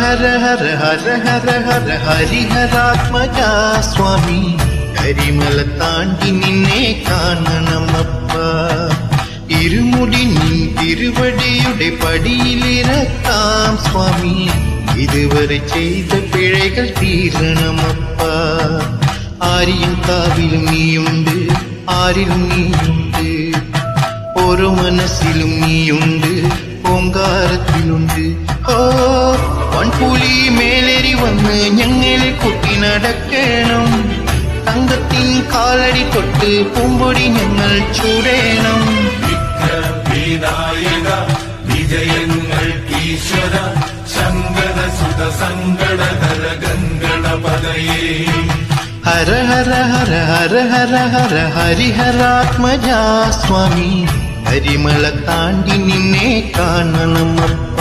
ഹര ഹര ഹര ഹര ഹര ഹരിഹരാത്മജ സ്വാമി കരിമല താണ്ടി നിന്നെ കാണണമപ്പ ഇരുമുടി നിൻ തിരുവടിയുടെ പടിയിലിറക്കാം സ്വാമി ഇതുവരെ ചെയ്ത പിഴകൾ തീരണമപ്പ ആരിയും കാവിലും നീയുണ്ട് ആരിലും നീയുണ്ട് ഓരോ മനസ്സിലും നീയുണ്ട് ഓങ്കാരത്തിലുണ്ട് ഓ വൺപുലി മേലേറി വന്ന് ഞങ്ങളെ കുട്ടി നടക്കണം തങ്കത്തിൻ കാലടി തൊട്ട് പൂമ്പൊടി ഞങ്ങൾ ചൂടേണം വിജയങ്ങൾക്കീശ്വര ശങ്കര സുത സങ്കടകര ഗംഗണപതയേ ഹര ഹര ഹര ഹര ഹര ഹര ഹരിഹരാത്മജ സ്വാമി കരിമല താണ്ടി നിന്നെ കാണണമപ്പ